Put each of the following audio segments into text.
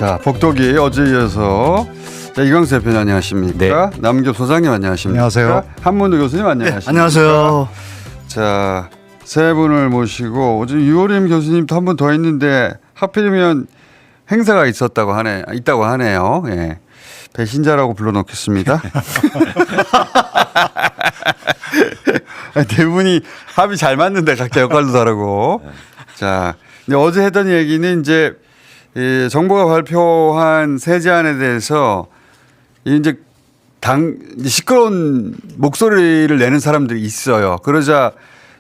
자, 복도기 어제 이어서 자, 이광수 대표님 안녕하십니까? 네. 남규 소장님 안녕하십니까? 안녕하세요. 한문도 교수님 안녕하십니까? 네, 안녕하세요. 자, 세 분을 모시고 어제 유호림 교수님도 한 분 더 있는데 하필이면 행사가 있다고 하네요. 예. 배신자라고 불러놓겠습니다. 네 분이 합이 잘 맞는데 각자 역할도 다르고. 자, 어제 했던 얘기는 이제 정부가 발표한 세제안에 대해서 이제 시끄러운 목소리를 내는 사람들이 있어요. 그러자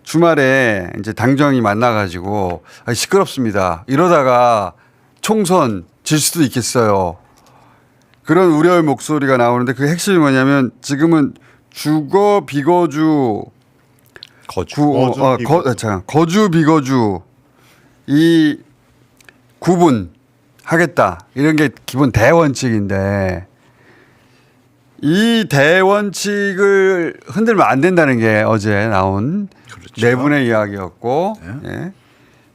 주말에 이제 당정이 만나가지고 시끄럽습니다. 이러다가 총선 질 수도 있겠어요. 그런 우려의 목소리가 나오는데 그 핵심이 뭐냐면 지금은 주거 비거주 거주 비거주 이 구분하겠다 이런 게 기본 대원칙인데 이 대원칙을 흔들면 안 된다는 게 어제 나온 그렇죠. 네 분의 이야기였고 네. 예.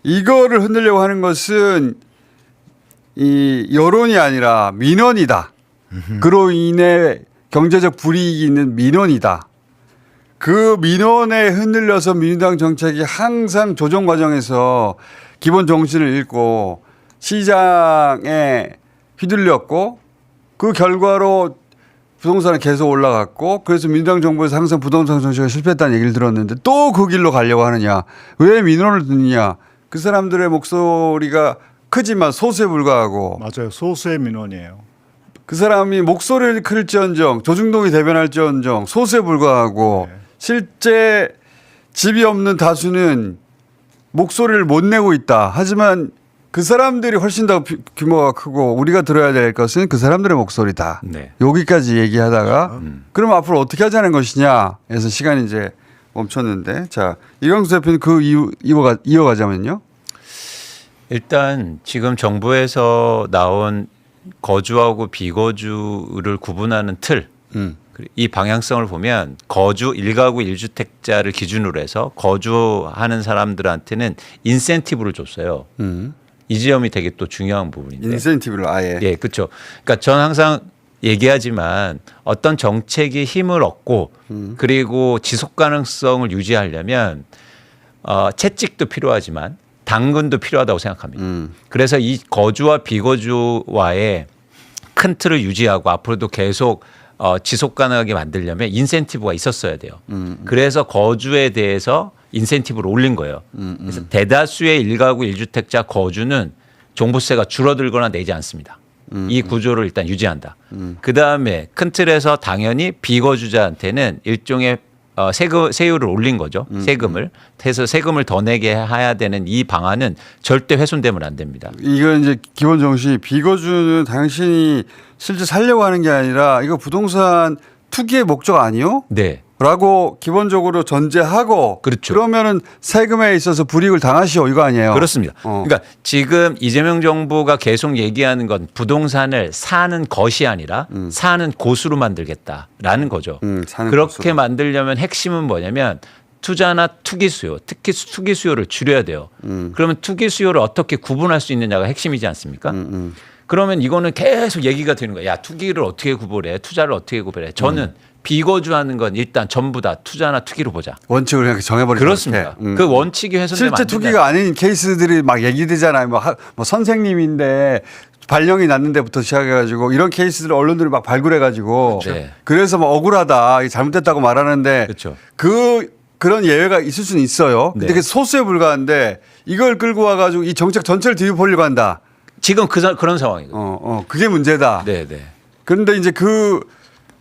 이거를 흔들려고 하는 것은 이 여론이 아니라 민원이다. 그로 인해 경제적 불이익이 있는 민원이다. 그 민원에 흔들려서 민주당 정책이 항상 조정 과정에서 기본 정신을 잃고 시장에 휘둘렸고 그 결과로 부동산은 계속 올라갔고 그래서 민주당 정부에서 항상 부동산 정책이 실패했다는 얘기를 들었는데 또 그 길로 가려고 하느냐. 왜 민원을 듣느냐. 그 사람들의 목소리가 크지만 소수에 불과하고. 맞아요. 소수의 민원이에요. 그 사람이 목소리를 클지언정 조중동이 대변할지언정 소수에 불과하고 네. 실제 집이 없는 다수는 목소리를 못 내고 있다. 하지만 그 사람들이 훨씬 더 규모가 크고 우리가 들어야 될 것은 그 사람들의 목소리다. 네. 여기까지 얘기하다가 그럼 앞으로 어떻게 하자는 것이냐 해서 시간이 이제 멈췄는데 자 이광수 대표님 그 이어가자면요. 일단 지금 정부에서 나온 거주하고 비거주를 구분하는 틀, 이 방향성을 보면 거주 1가구 1주택자를 기준으로 해서 거주하는 사람들한테는 인센티브를 줬어요. 이 지점이 되게 또 중요한 부분인데. 인센티브를 아예. 예, 그렇죠. 그러니까 저는 항상 얘기하지만 어떤 정책이 힘을 얻고 그리고 지속 가능성을 유지하려면 채찍도 필요하지만 당근도 필요하다고 생각합니다. 그래서 이 거주와 비거주와의 큰 틀을 유지하고 앞으로도 계속 지속 가능하게 만들려면 인센티브가 있었어야 돼요. 그래서 거주에 대해서 인센티브를 올린 거예요. 그래서 대다수의 1가구 1주택자 거주는 종부세가 줄어들거나 내지 않습니다. 이 구조를 일단 유지한다. 그다음에 큰 틀에서 당연히 비거주자한테는 일종의 세율을 올린 거죠. 세금을. 해서 세금을 더 내게 해야 되는 이 방안은 절대 훼손되면 안 됩니다. 이건 이제 기본 정신이 비거주는 당신이 실제 살려고 하는 게 아니라 이거 부동산 투기의 목적 아니요? 네. 라고 기본적으로 전제하고 그렇죠. 그러면은 세금에 있어서 불이익을 당하시오 이거 아니에요? 그렇습니다. 그러니까 지금 이재명 정부가 계속 얘기하는 건 부동산을 사는 것이 아니라 사는 곳으로 만들겠다라는 거죠. 그렇게 곳으로. 만들려면 핵심은 뭐냐면 투자나 투기 수요, 특히 투기 수요를 줄여야 돼요. 그러면 투기 수요를 어떻게 구분할 수 있느냐가 핵심이지 않습니까? 그러면 이거는 계속 얘기가 되는 거예요. 야, 투기를 어떻게 구분해? 투자를 어떻게 구분해? 저는 비거주하는 건 일단 전부 다 투자나 투기로 보자. 원칙을 그냥 정해버리죠. 그렇습니다. 그 원칙이 훼손되면 실제 투기가 아닌 케이스들이 막 얘기되잖아요. 뭐 선생님인데 발령이 났는 데부터 시작해가지고 이런 케이스들 언론들이 막 발굴해가지고 네. 그래서 막 억울하다, 잘못됐다고 말하는데 그렇죠. 그런 예외가 있을 수는 있어요. 근데 네. 그게 소수에 불과한데 이걸 끌고 와가지고 이 정책 전체를 뒤집어보려고 한다. 지금 그런 상황이거든요. 그게 문제다. 네, 네. 그런데 이제 그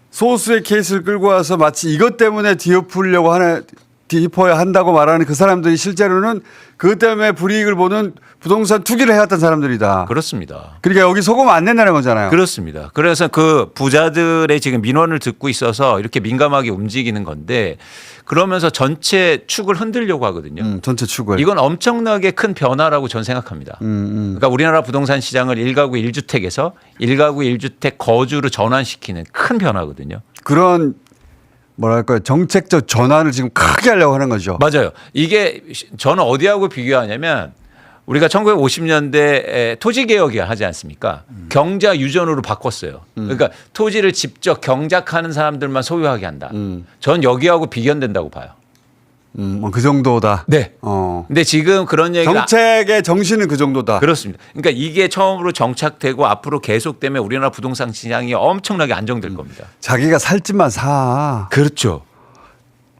소수의 케이스를 끌고 와서 마치 이것 때문에 뒤엎어야 한다고 말하는 그 사람들이 실제로는 그것 때문에 불이익을 보는 부동산 투기를 해왔던 사람들이다. 그렇습니다. 그러니까 여기 속으면 안 된다는 거잖아요. 그렇습니다. 그래서 그 부자들의 지금 민원을 듣고 있어서 이렇게 민감하게 움직이는 건데 그러면서 전체 축을 흔들려고 하거든요. 전체 축을. 이건 엄청나게 큰 변화라고 저는 생각합니다. 그러니까 우리나라 부동산 시장을 1가구 1주택에서 1가구 1주택 거주로 전환시키는 큰 변화거든요. 그런 뭐랄까요 정책적 전환을 지금 크게 하려고 하는 거죠. 맞아요. 이게 저는 어디하고 비교하냐면 우리가 1950년대 토지 개혁이 하지 않습니까? 경자 유전으로 바꿨어요. 그러니까 토지를 직접 경작하는 사람들만 소유하게 한다. 전 여기하고 비견된다고 봐요. 그 정도다. 네. 어. 근데 지금 그런 얘기가 정책의 정신은 그 정도다. 그렇습니다. 그러니까 이게 처음으로 정착되고 앞으로 계속되면 우리나라 부동산 시장이 엄청나게 안정될 겁니다. 자기가 살 집만 사. 그렇죠.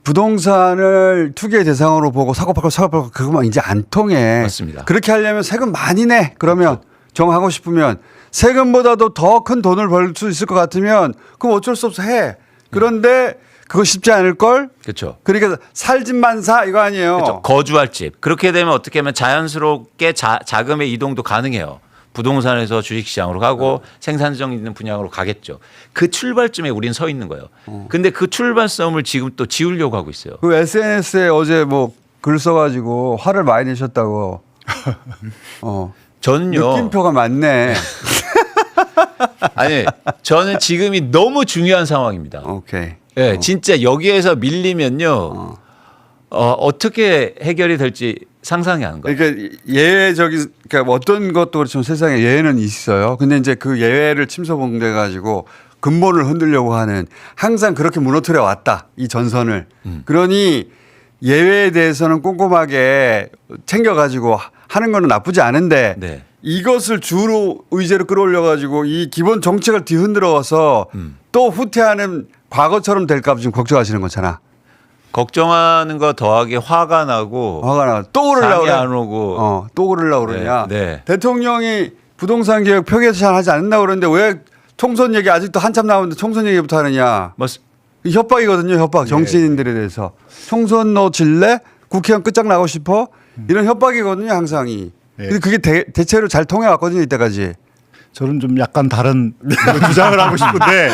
부동산을 투기의 대상으로 보고 사고 팔고 그것만 이제 안 통해. 맞습니다. 그렇게 하려면 세금 많이 내. 그러면 정하고 싶으면 세금보다도 더 큰 돈을 벌 수 있을 것 같으면 그럼 어쩔 수 없어 해. 그런데 그거 쉽지 않을 걸. 그렇죠. 그러니까 살 집만 사 이거 아니에요. 그렇죠. 거주할 집. 그렇게 되면 어떻게 하면 자연스럽게 자금의 이동도 가능해요. 부동산에서 주식시장으로 가고 생산성 있는 분야로 가겠죠. 그 출발점에 우린 서 있는 거예요. 근데 그 출발점을 지금 또 지우려고 하고 있어요. 그 SNS에 어제 뭐 글 써가지고 화를 많이 내셨다고. 저는요. 느낌표가 많네. 아니 저는 지금이 너무 중요한 상황입니다. 오케이. 예, 진짜 여기에서 밀리면요. 어떻게 해결이 될지 상상이 안 가요. 그러니까 예외적인 그러니까 어떤 것도 그렇지만 세상에 예외는 있어요. 근데 이제 그 예외를 침소봉대 가지고 근본을 흔들려고 하는 항상 그렇게 무너뜨려 왔다 이 전선을. 그러니 예외에 대해서는 꼼꼼하게 챙겨 가지고 하는 거는 나쁘지 않은데 네. 이것을 주로 의제로 끌어올려 가지고 이 기본 정책을 뒤흔들어서 또 후퇴하는 과거처럼 될까 봐 지금 걱정하시는 거잖아. 걱정하는 거 더하기 화가 나고 화가 나. 또 오르려고 잠이 그래. 안 오고 또 오르려고 그러냐. 네, 네. 대통령이 부동산 개혁 표결하지 않는다고 그러는데 왜 총선 얘기 아직도 한참 남았는데 총선 얘기부터 하느냐. 이 협박이거든요. 협박. 정치인들에 대해서. 총선 너 질래? 국회의원 끝장나고 싶어? 이런 협박이거든요. 항상이. 네. 근데 그게 대체로 잘 통해왔거든요. 이때까지. 저는 좀 약간 다른 주장을 하고 싶은데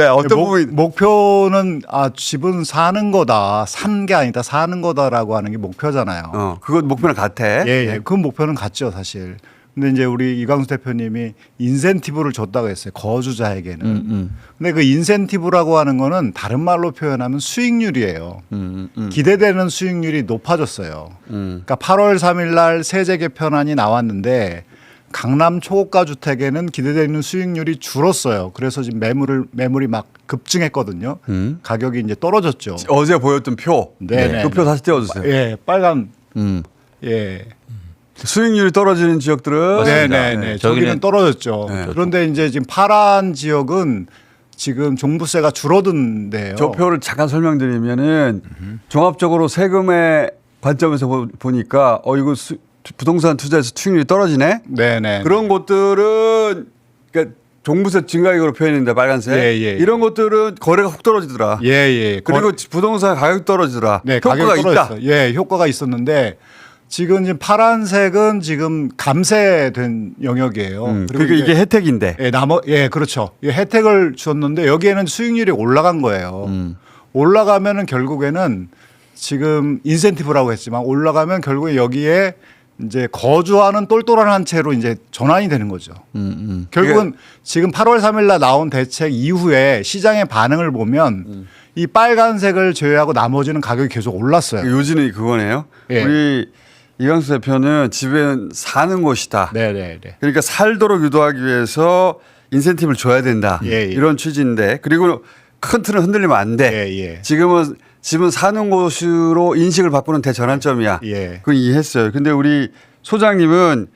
어떤 부분이. 목표는 집은 사는 거다. 산 게 아니다. 사는 거다라고 하는 게 목표잖아요. 그것 목표는 같아. 예. 그 목표는 같죠, 사실. 근데 이제 우리 이광수 대표님이 인센티브를 줬다고 했어요. 거주자에게는. 근데 그 인센티브라고 하는 거는 다른 말로 표현하면 수익률이에요. 기대되는 수익률이 높아졌어요. 그러니까 8월 3일 날 세제 개편안이 나왔는데 강남 초고가 주택에는 기대되는 수익률이 줄었어요. 그래서 지금 매물이 막 급증했거든요. 가격이 이제 떨어졌죠. 어제 보였던 표. 네네. 그 표 다시 떼어주세요. 예, 빨간. 예. 수익률이 떨어지는 지역들은. 맞습니다. 네네네. 저기는 떨어졌죠. 네. 그런데 이제 지금 파란 지역은 지금 종부세가 줄어든데요. 저 표를 잠깐 설명드리면은 종합적으로 세금의 관점에서 보니까 이거 부동산 투자에서 수익률이 떨어지네. 네네. 그런 곳들은 그러니까 종부세 증가액으로 표현했는데 빨간색 예. 이런 것들은 거래가 훅 떨어지더라. 예. 그리고 부동산 가격 떨어지더라. 네, 효과가 가격이 있다. 떨어졌어요. 예, 효과가 있었는데 지금 파란색은 지금 감세된 영역이에요. 그러니까 이게 혜택인데. 그렇죠. 이 혜택을 줬는데 여기에는 수익률이 올라간 거예요. 올라가면은 결국에는 지금 인센티브라고 했지만 올라가면 결국에 여기에 이제 거주하는 똘똘한 한 채로 이제 전환이 되는 거죠. 결국은 지금 8월 3일 날 나온 대책 이후에 시장의 반응을 보면 이 빨간색을 제외하고 나머지는 가격이 계속 올랐어요. 요지는 그거네요. 예. 우리 이광수 대표는 집은 사는 곳이다. 네네네. 그러니까 살도록 유도하기 위해서 인센티브를 줘야 된다. 예. 이런 취지인데 그리고 큰 틀은 흔들리면 안 돼. 예. 지금은 집은 사는 곳으로 인식을 바꾸는 대전환점이야. 예. 그건 이해했어요. 근데 우리 소장님은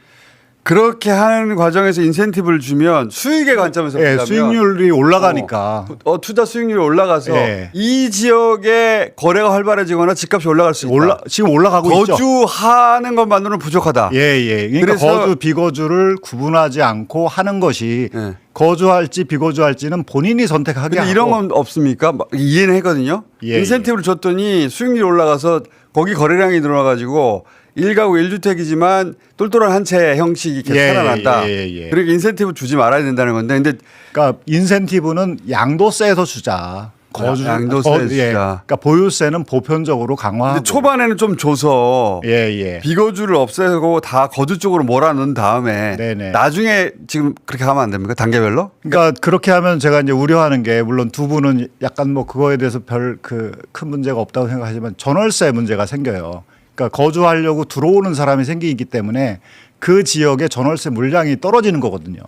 그렇게 하는 과정에서 인센티브를 주면 수익의 관점에서 보자면 수익률이 올라가니까. 투자 수익률이 올라가서 예. 이 지역의 거래가 활발해지거나 집값이 올라갈 수 있다. 지금 올라가고 있죠. 거주하는 것만으로는 부족하다. 예. 그러니까 그래서 거주 비거주를 구분하지 않고 하는 것이 예. 거주할지 비거주할지는 본인이 선택하게 근데 하고. 이런 건 없습니까? 이해는 했거든요. 예, 인센티브를 줬더니 수익률이 올라가서 거기 거래량이 늘어나가지고 1가구 1주택이지만 똘똘한 한 채 형식이 계속 살아난다. 예. 그러니까 인센티브 주지 말아야 된다는 건데 근데 그러니까 인센티브는 양도세에서 주자. 양도세에서 주자. 그러니까 보유세는 보편적으로 강화하고. 근데 초반에는 좀 줘서 예. 비거주를 없애고 다 거주 쪽으로 몰아넣은 다음에 네네. 나중에 지금 그렇게 가면 안 됩니까? 단계별로? 그러니까 그렇게 하면 제가 이제 우려하는 게 물론 두 분은 약간 뭐 그거에 대해서 별 큰 문제가 없다고 생각하지만 전월세 문제가 생겨요. 그러니까 거주하려고 들어오는 사람이 생기기 때문에 그 지역의 전월세 물량이 떨어지는 거거든요.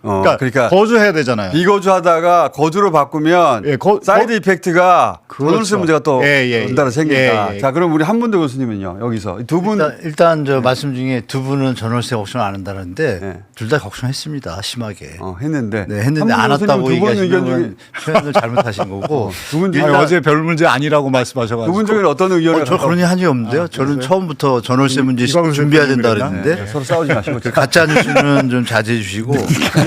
그러니까 거주해야 되잖아요. 비거주하다가 거주로 바꾸면 예, 사이드 이펙트가 그렇죠. 전월세 문제가 또 연달아 생긴다. 예, 예. 자, 그럼 우리 한문도 교수님은요. 여기서 두 분 일단 저 말씀 중에 두 분은 전월세 걱정을 안 한다는데 네. 둘 다 걱정했습니다. 심하게. 했는데 네, 했는데 안 왔다고 두분 의견 얘기하시는 중에 건 표현을 잘못하신 거고. 두분 중에 아니, 어제 별 문제 아니라고 말씀하셔가지고. 두 분 중에는 어떤 의견을 저 그런 일 한 적 없는데요. 저는 처음부터 전월세 문제 이광수 준비해야 된다 대표님이 그랬는데 서로 싸우지 마시고 그 가짜 뉴스는 좀 자제해 주시고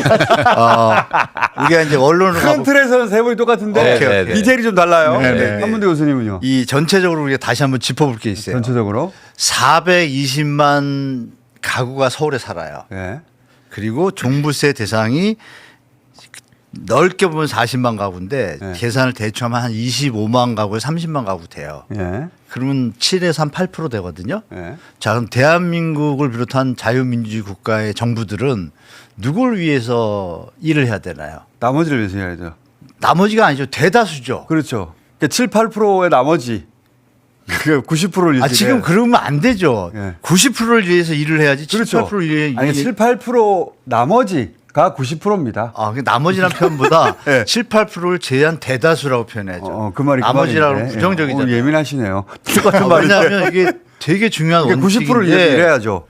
우리가 이제 언론을 큰 틀에서는 세 분이 똑같은데 오케이, 오케이. 디테일이 좀 달라요. 네, 네. 한문도 교수님은요. 이 전체적으로 우리가 다시 한번 짚어볼 게 있어요. 전체적으로 420만 가구가 서울에 살아요. 예. 그리고 종부세 대상이 넓게 보면 40만 가구인데 네. 계산을 대충 하면 한 25만 가구에 30만 가구 돼요. 예. 그러면 7에서 한 8% 되거든요. 예. 자, 그럼 대한민국을 비롯한 자유민주주의 국가의 정부들은 누굴 위해서 일을 해야 되나요? 나머지를 위해서 해야죠. 나머지가 아니죠. 대다수죠. 그렇죠. 그러니까 7, 8%의 나머지 그 90%를 아, 지금 그러면 안 되죠. 예. 90%를 위해서 일을 해야지. 그렇죠. 7, 8%를 위해 아니 7, 8% 나머지가 90%입니다. 아, 그 나머지란 표현보다 예. 7, 8%를 제한 대다수라고 표현해야죠. 그 말이 나머지라고 그 말인데. 부정적이잖아요. 오늘 예민하시네요. 똑같은 말인데. 왜냐하면 이게 되게 중요한 그러니까 90%를 원칙인데 이래야죠.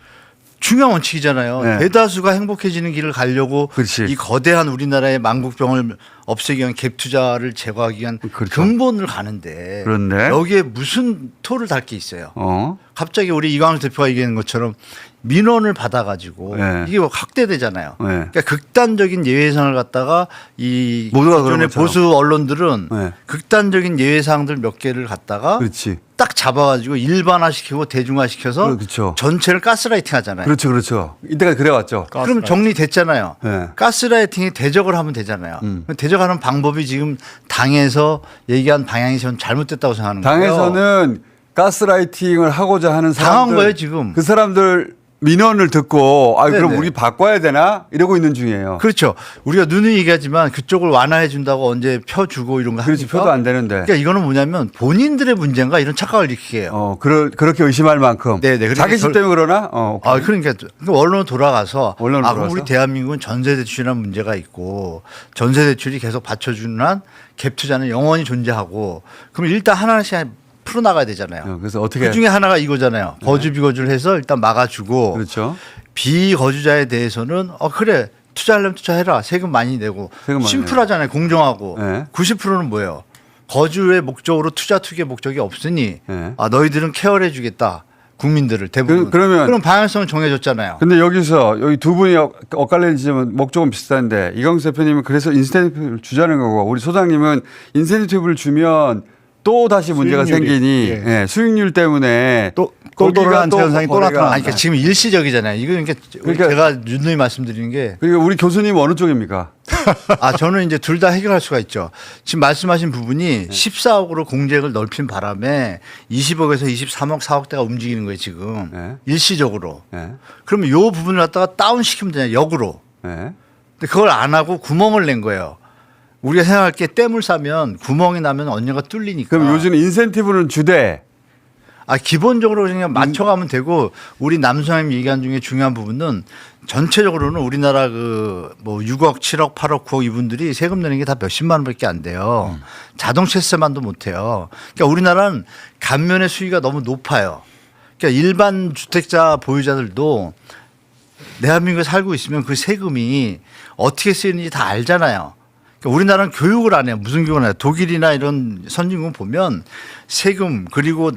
중요한 원칙이잖아요. 네. 대다수가 행복해지는 길을 가려고 그렇지. 이 거대한 우리나라의 만국병을 없애기 위한 갭 투자를 제거하기 위한 그렇죠. 근본을 가는데 그런데? 여기에 무슨 토를 달 게 있어요. 어. 갑자기 우리 이광수 대표가 얘기하는 것처럼 민원을 받아가지고 네. 이게 확대되잖아요. 네. 그러니까 극단적인 예외상을 갖다가 이 모두가 그런 기존의 것처럼. 보수 언론들은 네. 극단적인 예외사항들 몇 개를 갖다가 그렇지. 딱 잡아가지고 일반화시키고 대중화시켜서 그렇죠. 전체를 가스라이팅 하잖아요. 그렇죠. 그렇죠. 이때까지 그래왔죠. 그럼 정리됐잖아요. 네. 가스라이팅이 대적을 하면 되잖아요. 대적하는 방법이 지금 당에서 얘기한 방향이 전 잘못됐다고 생각하는 거예요. 당에서는 가스라이팅을 하고자 하는 사람들 당한 거예요, 지금. 그 사람들 민원을 듣고 아 그럼 네네. 우리 바꿔야 되나 이러고 있는 중이에요. 그렇죠. 우리가 누누이 얘기하지만 그쪽을 완화해 준다고 언제 펴주고 이런 거 그렇지 하니까. 표도 안 되는데. 그러니까 이거는 뭐냐면 본인들의 문제인가 이런 착각을 일으키게 해요. 그렇게 의심할 만큼. 네네. 그러니까 자기 집 때문에 그러나? 아, 그러니까 언론으로 돌아가서 언론으로 그럼 우리 돌아가서? 대한민국은 전세 대출이라는 문제가 있고 전세 대출이 계속 받쳐주는 한 갭 투자는 영원히 존재하고 그럼 일단 하나씩 풀어나가야 되잖아요. 그래서 어떻게? 그 중에 하나가 이거잖아요. 거주 비거주를 해서 일단 막아주고 그렇죠. 비거주자에 대해서는 그래 투자하려면 투자해라 세금 많이 내고 세금 많이 심플하잖아요. 공정하고 네. 90%는 뭐예요? 거주의 목적으로 투자 투기의 목적이 없으니 네. 너희들은 케어를 해주겠다. 국민들을 대부분. 그러면- 그럼 방향성은 정해졌잖아요. 근데 여기서 여기 두 분이 엇갈리는 지점은 목적은 비슷한데 이광수 대표님은 그래서 인센티브를 주자는 거고 우리 소장님은 인센티브를 주면 또 다시 문제가 수익률이, 생기니 예. 예, 수익률 때문에 또 거기가 돌아가는 또 현상이 또 거래가- 나타난다. 아니, 그러니까 지금 일시적이잖아요. 이거 그러니까- 제가 누누이 말씀드리는 게 그러니까 우리 교수님 어느 쪽입니까? 저는 이제 둘 다 해결할 수가 있죠. 지금 말씀하신 부분이 14억으로 공제액을 넓힌 바람에 20억에서 23억, 4억대가 움직이는 거예요, 지금. 네. 일시적으로. 예. 그러면 요 부분을 갖다가 다운시키면 되냐, 역으로. 예. 근데 그걸 안 하고 구멍을 낸 거예요. 우리가 생각할 게 댐을 싸면 구멍이 나면 언젠가 뚫리니까. 그럼 요즘 인센티브는 주되 기본적으로 그냥 맞춰가면 되고 우리 남성님 얘기한 중에 중요한 부분은 전체적으로는 우리나라 뭐 6억, 7억, 8억, 9억 이분들이 세금 내는 게 다 몇십만 원밖에 안 돼요. 자동차세만도 못 해요. 그러니까 우리나라는 감면의 수위가 너무 높아요. 그러니까 일반 주택자 보유자들도 대한민국에 살고 있으면 그 세금이 어떻게 쓰이는지 다 알잖아요. 그러니까 우리나라는 교육을 안 해요. 무슨 교육을 안 해요. 독일이나 이런 선진국 보면 세금 그리고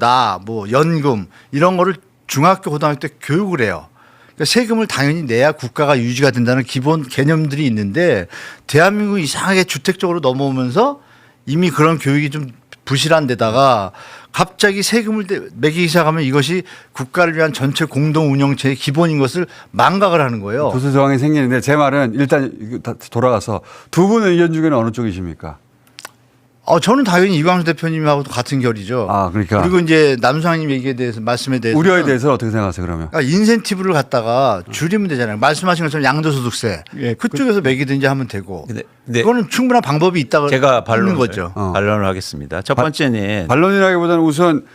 뭐 연금 이런 거를 중학교, 고등학교 때 교육을 해요. 그러니까 세금을 당연히 내야 국가가 유지가 된다는 기본 개념들이 있는데 대한민국이 이상하게 주택적으로 넘어오면서 이미 그런 교육이 좀 부실한 데다가 갑자기 세금을 매기기 시작하면 이것이 국가를 위한 전체 공동 운영체의 기본인 것을 망각을 하는 거예요. 조세 저항이 생기는데 제 말은 일단 이거 다 돌아가서 두 분 의견 중에는 어느 쪽이십니까? 저는 당연히 이광수 대표님하고도 같은 결이죠. 그러니까 그리고 이제 남상님 얘기에 대해서 말씀에 대해서 우려에 대해서 어떻게 생각하세요 그러면? 인센티브를 갖다가 줄이면 되잖아요. 말씀하신 것처럼 양도소득세 예, 그쪽에서 매기든지 하면 되고 근데 그거는 충분한 방법이 있다고 제가 하는 반론을, 거죠. 반론을 하겠습니다. 첫 번째는 반론이라기보다는 우선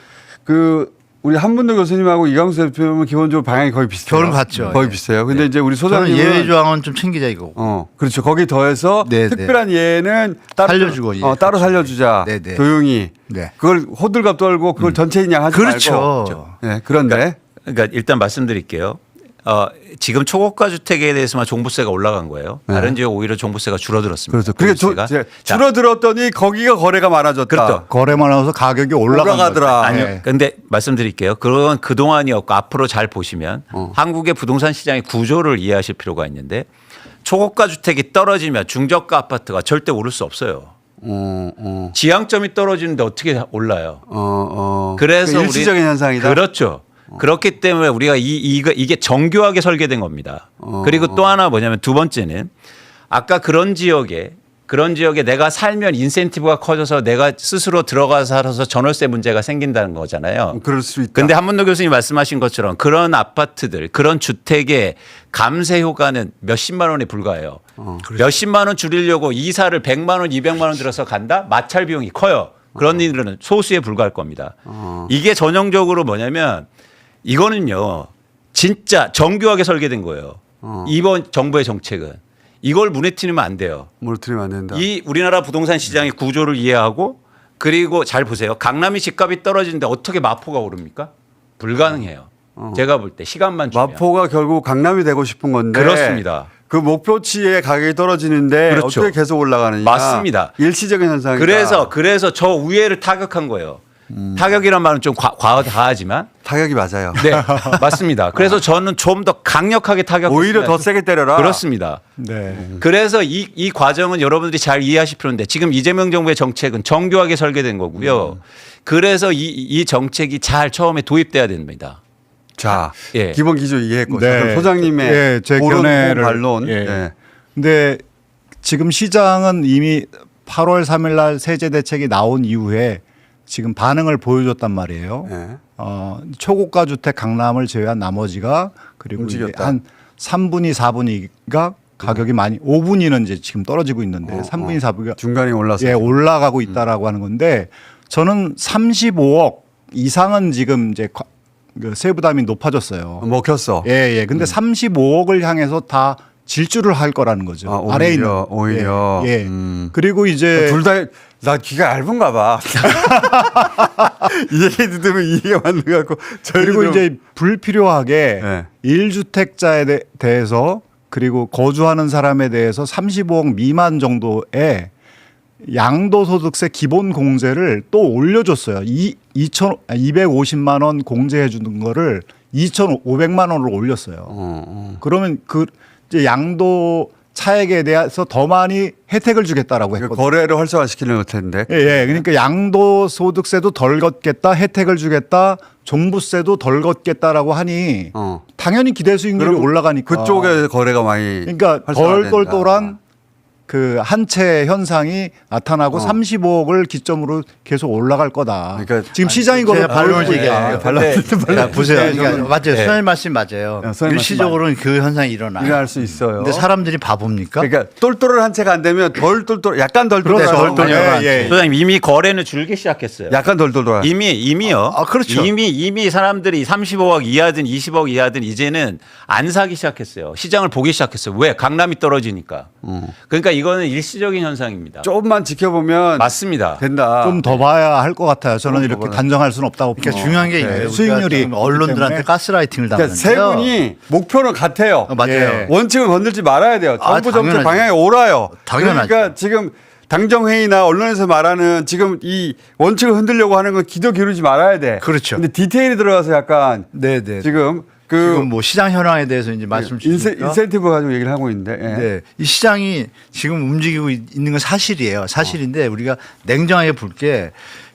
그 우리 한문도 교수님하고 이광수 대표는 기본적으로 방향이 거의 비슷해요. 결은 같죠. 거의 예. 비슷해요. 근데 네. 이제 우리 저는 소장님은 예외 조항은 좀 챙기자 이거. 그렇죠. 거기 더해서 네, 특별한 예는 따로 살려주고, 예. 따로 살려주자. 네, 네. 조용히. 네. 그걸 호들갑 떨고 그걸 전체인 양 하지 그렇죠. 말고. 네, 그런데 그러니까 일단 말씀드릴게요. 지금 초고가 주택에 대해서만 종부세가 올라간 거예요. 네. 다른 지역 오히려 종부세가 줄어들었습니다. 그렇죠. 그게 종부세가. 자, 줄어들었더니 거기가 거래가 많아졌다. 그렇죠. 거래만 하면서 가격이 올라가더라. 아니요. 네. 근데 말씀드릴게요. 그건 그동안이었고 앞으로 잘 보시면 한국의 부동산 시장의 구조를 이해하실 필요가 있는데 초고가 주택이 떨어지면 중저가 아파트가 절대 오를 수 없어요. 지향점이 떨어지는데 어떻게 올라요? 그래서 우리 일시적인 현상이다. 그렇죠. 그렇기 때문에 우리가 이게 정교하게 설계된 겁니다. 그리고 또 하나 뭐냐면 두 번째는 아까 그런 지역에 내가 살면 인센티브가 커져서 내가 스스로 들어가서 살아서 전월세 문제가 생긴다는 거잖아요. 그럴 수 있다. 근데 한문도 교수님 말씀하신 것처럼 그런 아파트들, 그런 주택의 감세 효과는 몇십만 원에 불과해요. 몇십만 원 줄이려고 이사를 100만 원, 200만 원 들어서 간다? 마찰 비용이 커요. 그런 일들은 소수에 불과할 겁니다. 이게 전형적으로 뭐냐면 이거는요 진짜 정교하게 설계된 거예요. 이번 정부의 정책은 이걸 무너뜨리면 안 돼요. 무너뜨리면 안 된다. 이 우리나라 부동산 시장의 구조를 이해하고 그리고 잘 보세요. 강남이 집값이 떨어지는데 어떻게 마포가 오릅니까? 불가능해요. 제가 볼 때 시간만 주면. 마포가 결국 강남이 되고 싶은 건데 그렇습니다. 그 목표치의 가격이 떨어지는데 그렇죠. 어떻게 계속 올라가느냐. 맞습니다. 일시적인 현상이다. 그래서 저 위에를 타격한 거예요. 타격이란 말은 좀 과하지만 타격이 맞아요. 네 맞습니다. 그래서 저는 좀 더 강력하게 타격 오히려 더 세게 때려라. 그렇습니다. 네. 그래서 이 과정은 여러분들이 잘 이해하실 필요한데 지금 이재명 정부의 정책은 정교하게 설계된 거고요. 그래서 이 정책이 잘 처음에 도입돼야 됩니다. 자, 예. 기본 기조 이해했고 네. 그럼 소장님의 예, 제 옳은 견해를 반론. 예. 예. 근데 지금 시장은 이미 8월 3일 날 세제 대책이 나온 이후에 지금 반응을 보여줬단 말이에요. 예. 초고가 주택 강남을 제외한 나머지가 그리고 이제 움직였다. 한 3분위 4분위가 가격이 많이 5분위는 이제 지금 떨어지고 있는데 3분위 4분위가 중간에 올라서 예, 올라가고 있다라고 하는 건데 저는 35억 이상은 지금 이제 그 세부담이 높아졌어요. 먹혔어. 예, 예. 근데 35억을 향해서 다 질주를 할 거라는 거죠. 오히려, 아래에 있는. 오히려. 예. 예. 그리고 이제 둘 다 나 귀가 얇은가 봐. 이 얘기 듣으면 이해가 맞는 것 같고. 그리고 이제 불필요하게 네. 1주택자에 대해서 그리고 거주하는 사람에 대해서 35억 미만 정도의 양도소득세 기본 공제를 또 올려줬어요. 250만 원 공제해 주는 거를 2,500만 원으로 올렸어요. 그러면 그 이제 양도 차액에 대해서 더 많이 혜택을 주겠다라고 했거든요. 거래를 활성화시키려는 텐데. 예, 예. 그러니까 양도소득세도 덜 걷겠다, 혜택을 주겠다, 종부세도 덜 걷겠다라고 하니 당연히 기대 수익률이 그럼 올라가니까. 그쪽에 거래가 많이 그러니까 활성화된다. 덜똘똘한 그 한채 현상이 나타나고 35억을 기점으로 계속 올라갈 거다. 그러니까 지금 시장이 그걸 제가 반론을 보여주고 얘기해요. 있다. 자, 보세요. 네, 그러니까 맞아요. 네. 수장님 말씀 맞아요. 수장님 일시적으로는 그 현상이 일어나요. 일어날 수 있어요. 근데 사람들이 바보입니까? 그러니까 똘똘한 채가 안 되면 덜 똘똘, 약간 덜 그렇죠. 똘똘한 똘똘한 예, 예. 소장님 이미 거래는 줄기 시작했어요. 약간 덜 똘똘한. 이미요. 그렇죠. 이미 사람들이 35억 이하든 20억 이하든 이제는 안 사기 시작했어요. 시장을 보기 시작했어요. 왜? 강남이 떨어지니까. 그러니까 이거는 일시적인 현상입니다. 조금만 지켜보면 맞습니다. 된다. 좀 더 봐야 할 것 같아요. 저는 좀 이렇게 더 봐야. 단정할 수는 없다고 그러니까 봅니다. 중요한 게 네. 이거예요. 수익률이 우리가 언론들한테 때문에. 가스라이팅을 그러니까 당하는데요. 세 분이 목표는 같아요. 맞아요. 예. 원칙을 건들지 말아야 돼요. 아, 정부 정책 당연하죠. 방향이 옳아요. 당연하죠. 그러니까 지금 당정회의나 언론에서 말하는 지금 이 원칙을 흔들려고 하는 건 기도 기울이지 말아야 돼. 그렇죠. 근데 디테일이 들어가서 약간 네네. 지금 지금 뭐 시장 현황에 대해서 이제 말씀 주시니까 인센티브 가지고 얘기를 하고 있는데. 예. 네. 이 시장이 지금 움직이고 있는 건 사실이에요. 사실인데 우리가 냉정하게 볼 게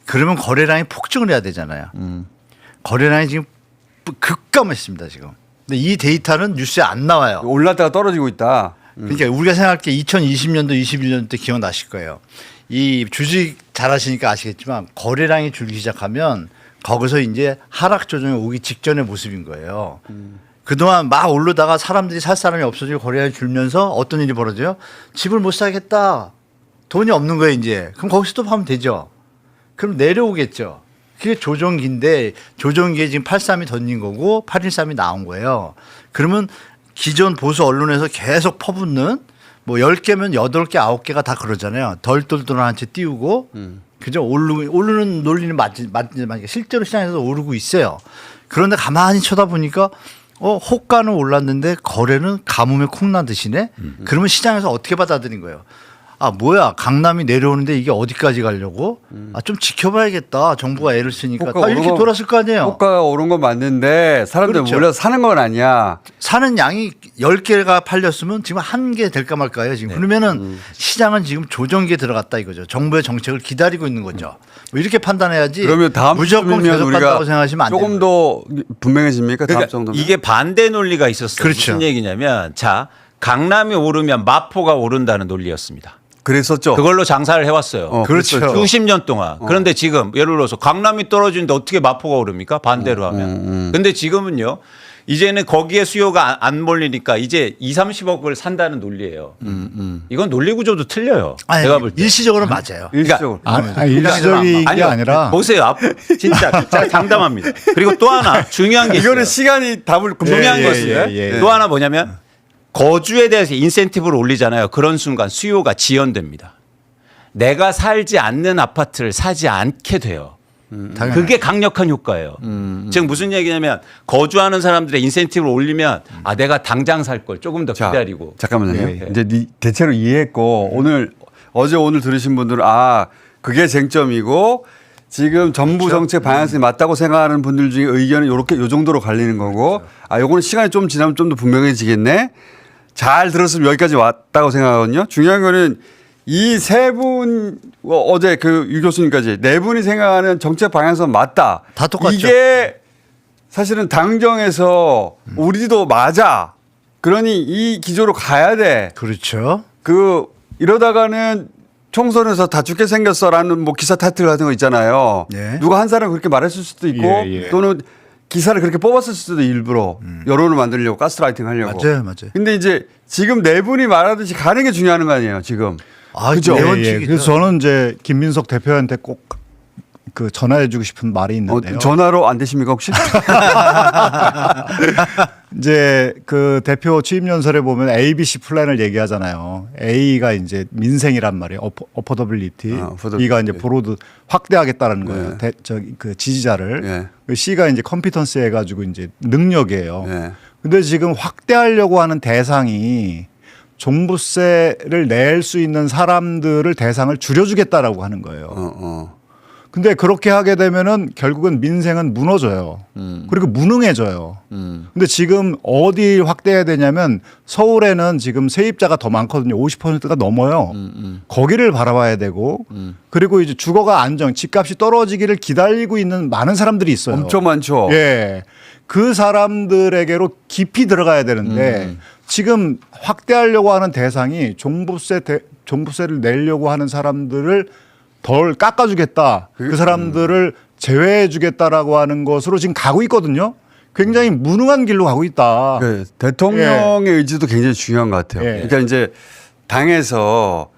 그러면 거래량이 폭증을 해야 되잖아요. 거래량이 지금 급감했습니다 지금. 근데 이 데이터는 뉴스에 안 나와요. 올랐다가 떨어지고 있다. 그러니까 우리가 생각할 때 2020년도, 21년도 때 기억나실 거예요. 이 주식 잘하시니까 아시겠지만 거래량이 줄기 시작하면 거기서 이제 하락 조정이 오기 직전의 모습인 거예요. 그동안 막 오르다가 사람들이 살 사람이 없어지고 거래량이 줄면서 어떤 일이 벌어져요? 집을 못 사겠다. 돈이 없는 거예요 이제. 그럼 거기서 또 하면 되죠. 그럼 내려오겠죠. 그게 조정기인데 조정기에 지금 83이 던진 거고 813이 나온 거예요. 그러면 기존 보수 언론에서 계속 퍼붓는 뭐 10개면 8개, 9개가 다 그러잖아요. 덜똘똘한 채 띄우고 그죠? 오르는 논리는 맞지. 실제로 시장에서 오르고 있어요. 그런데 가만히 쳐다보니까 호가는 올랐는데 거래는 가뭄에 콩나듯이네. 그러면 시장에서 어떻게 받아들인 거예요? 아 뭐야 강남이 내려오는데 이게 어디까지 가려고? 아 좀 지켜봐야겠다. 정부가 애를 쓰니까 호가가 다 이렇게 오른 거- 돌았을 거 아니에요. 호가가 오른 건 맞는데 사람들 그렇죠. 몰려서 사는 건 아니야. 사는 양이 10개가 팔렸으면 지금 1개 될까 말까요 지금. 그러면은 시장은 지금 조정기에 들어갔다 이거죠. 정부의 정책을 기다리고 있는 거죠. 뭐 이렇게 판단해야지. 그러면 다음 무조건 주면 계속 우리가 간다고 생각하시면 안 돼요. 조금 더 분명해집니까? 다음 그러니까 정도면? 이게 반대 논리가 있었어요. 그렇죠. 무슨 얘기냐면 자 강남이 오르면 마포가 오른다는 논리였습니다. 그랬었죠. 그걸로 장사를 해왔어요. 그렇죠. 수십 년 동안. 그런데 지금 예를 들어서 강남이 떨어지는데 어떻게 마포가 오릅니까? 반대로 하면. 근데 지금은요. 이제는 거기에 수요가 안 몰리니까 이제 2, 30억을 산다는 논리예요. 이건 논리 구조도 틀려요. 아니, 제가 볼 때. 일시적으로 맞아요. 일시적으로. 일시적인 게 아니요. 아니라 보세요. 진짜 제가 장담합니다. 그리고 또 하나 중요한 게 있어요. 이거는 시간이 답을 중요한 예, 것은 예. 또 하나 뭐냐면 거주에 대해서 인센티브를 올리잖아요. 그런 순간 수요가 지연됩니다. 내가 살지 않는 아파트를 사지 않게 돼요. 그게 강력한 효과예요. 지금 무슨 얘기냐면 거주하는 사람들의 인센티브를 올리면 아 내가 당장 살 걸 조금 더 자, 기다리고. 잠깐만요. 예, 예. 이제 대체로 이해했고 오늘 들으신 분들은 그게 쟁점이고 지금 정부 정책 방향성이 맞다고 생각하는 분들 중에 의견은 요 정도로 갈리는 거고 요거는 시간이 좀 지나면 좀 더 분명해지겠네. 잘 들었으면 여기까지 왔다고 생각하거든요. 중요한 거는 이 세 분 어제 그 유 교수님까지 네 분이 생각하는 정책 방향성 맞다. 다 똑같죠. 이게 사실은 당정에서 우리도 맞아. 그러니 이 기조로 가야 돼. 그렇죠. 이러다가는 총선에서 다 죽게 생겼어라는 뭐 기사 타이틀 같은 거 있잖아요. 네. 누가 한 사람 그렇게 말했을 수도 있고 예, 예. 또는 기사를 그렇게 뽑았을 수도 일부러 여론을 만들려고 가스라이팅 하려고. 맞아요. 근데 이제 지금 네 분이 말하듯이 가는 게 중요한 거 아니에요, 지금. 아, 그죠? 네 예, 예. 원칙이죠. 그래서 저는 이제 김민석 대표한테 꼭 그 전화해주고 싶은 말이 있는데요. 전화로 안 되십니까 혹시? 이제 그 대표 취임 연설에 보면 ABC 플랜을 얘기하잖아요. A가 이제 민생이란 말이에요. 어포더빌리티. affordability. B가 이제 브로드 확대하겠다라는 거예요. 네. 그 지지자를. 예. 그 C가 이제 컴피턴스 해가지고 이제 능력이에요. 예. 근데 지금 확대하려고 하는 대상이 종부세를 낼 수 있는 사람들을 대상을 줄여주겠다라고 하는 거예요. 근데 그렇게 하게 되면은 결국은 민생은 무너져요. 그리고 무능해져요. 근데 지금 어디 확대해야 되냐면 서울에는 지금 세입자가 더 많거든요. 50%가 넘어요. 거기를 바라봐야 되고 그리고 이제 주거가 집값이 떨어지기를 기다리고 있는 많은 사람들이 있어요. 엄청 많죠. 예. 그 사람들에게로 깊이 들어가야 되는데 지금 확대하려고 하는 대상이 종부세를 내려고 하는 사람들을 덜 깎아주겠다. 그 사람들을 제외해주겠다라고 하는 것으로 지금 가고 있거든요. 굉장히 무능한 길로 가고 있다. 네, 대통령의 의지도 굉장히 중요한 것 같아요. 예. 그러니까 이제 당에서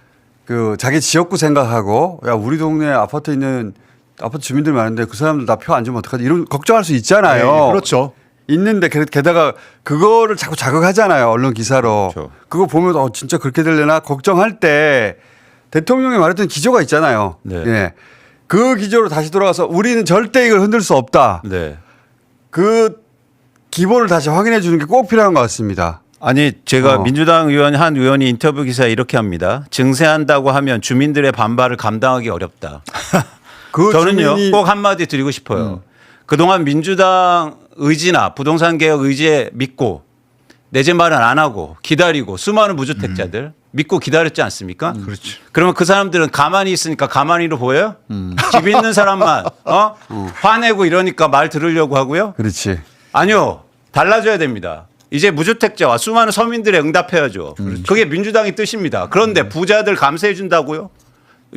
그 자기 지역구 생각하고 야 우리 동네 아파트 주민들 많은데 그 사람들 나 표 안 주면 어떡하지 이런 걱정할 수 있잖아요. 네, 그렇죠. 있는데 게다가 그거를 자꾸 자극하잖아요. 언론 기사로. 그렇죠. 그거 보면 진짜 그렇게 되려나 걱정할 때 대통령이 말했던 기조가 있잖아요. 네. 예. 그 기조로 다시 돌아가서 우리는 절대 이걸 흔들 수 없다. 네. 그 기본을 다시 확인해 주는 게 꼭 필요한 것 같습니다. 아니 제가 민주당 한 의원이 인터뷰 기사에 이렇게 합니다. 증세한다고 하면 주민들의 반발을 감당하기 어렵다. 그 저는요 주민이 꼭 한마디 드리고 싶어요. 그동안 민주당 의지나 부동산 개혁 의지에 믿고 내 집 마련 안 하고 기다리고 수많은 무주택자들 믿고 기다렸지 않습니까? 그렇죠. 그러면 그 사람들은 가만히 있으니까 가만히로 보여요? 집 있는 사람만 화내고 이러니까 말 들으려고 하고요? 그렇지. 아니요. 달라져야 됩니다. 이제 무주택자와 수많은 서민들의 응답해야죠. 그게 민주당의 뜻입니다. 그런데 부자들 감세해 준다고요?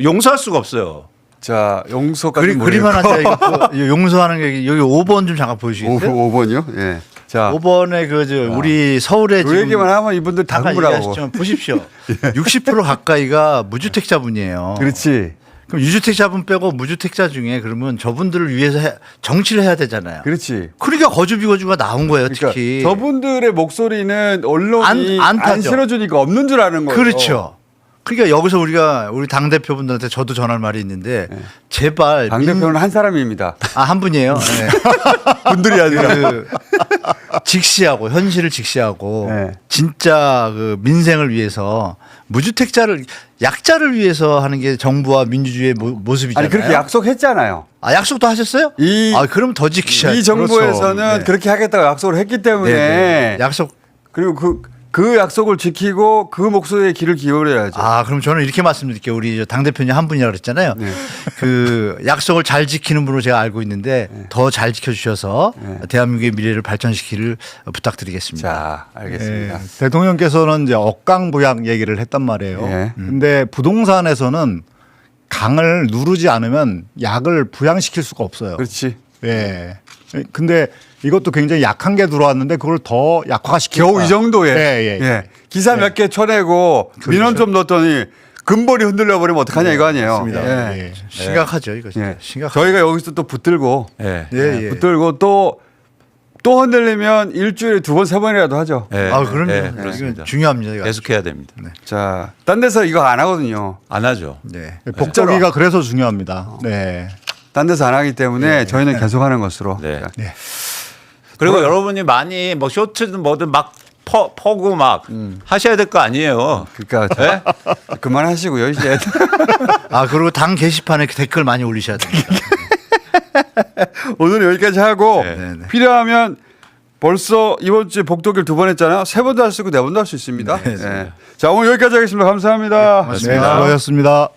용서할 수가 없어요. 자, 용서까지 그림 하나 제가 이거 용서하는 게 여기 5번 좀 잠깐 보여주시겠어요? 5번이요? 예. 자, 5번에 우리 서울에 그 지금 얘기만 하면 이분들 다 아까 흥분하고. 얘기하셨지만 보십시오. 60% 가까이가 무주택자분이에요. 그렇지. 그럼 유주택자분 빼고 무주택자 중에 그러면 저분들을 위해서 정치를 해야 되잖아요. 그렇지. 그러니까 거주비거주가 나온 거예요, 그러니까 특히. 저분들의 목소리는 언론이 안 안 타죠. 실어주니까 없는 줄 아는 거예요. 그렇죠. 그러니까 여기서 우리 당 대표분들한테 저도 전할 말이 있는데 제발 당 대표는 한 사람입니다. 한 분이에요. 네. 분들이 아니라. 그 직시하고 현실을 직시하고 네. 진짜 그 민생을 위해서 무주택자를 약자를 위해서 하는 게 정부와 민주주의의 모습이잖아요. 아니 그렇게 약속했잖아요. 약속도 하셨어요? 그럼 더 지키셔야죠. 이 정부에서는 그렇죠. 네. 그렇게 하겠다고 약속을 했기 때문에 네. 약속. 그리고 그 약속을 지키고 그 목소리에 귀를 기울여야죠. 그럼 저는 이렇게 말씀드릴게요. 우리 당 대표님 한 분이라고 그랬잖아요. 네. 그 약속을 잘 지키는 분으로 제가 알고 있는데 더 잘 지켜주셔서 대한민국의 미래를 발전시키기를 부탁드리겠습니다. 자, 알겠습니다. 예, 대통령께서는 이제 억강부양 얘기를 했단 말이에요. 예. 근데 부동산에서는 강을 누르지 않으면 약을 부양시킬 수가 없어요. 그렇지. 예. 근데 이것도 굉장히 약한 게 들어왔는데 그걸 더 약화시키고 겨우 이 정도에 예. 기사 몇 개 쳐내고 민원 좀 넣었더니 근본이 흔들려 버리면 어떡하냐 이거 아니에요. 맞습니다. 예. 예. 심각하죠, 이거. 예. 심각하죠. 저희가 여기서 또 붙들고 예. 예. 붙들고 또 흔들리면 일주일에 2번 3번이라도 하죠. 예. 그럼요. 예, 이건 그렇습니다. 중요합니다. 이거. 계속해야 됩니다. 자, 딴 데서 이거 안 하거든요. 안 하죠. 네. 복잡이가 그래서 중요합니다. 네. 딴 데서 안 하기 때문에 저희는 계속하는 것으로. 네. 자, 그리고 여러분이 많이 뭐 쇼트든 뭐든 막 퍼고 막 하셔야 될 거 아니에요. 그러니까 예? 그만하시고요 이제. 그리고 당 게시판에 댓글 많이 올리셔야 됩니다. 오늘은 여기까지 하고 네. 필요하면 벌써 이번 주에 복도길 2번 했잖아요. 3번도 할 수 있고 4번도 할 수 있습니다. 네. 자, 오늘 여기까지 하겠습니다. 감사합니다. 네, 수고하셨습니다.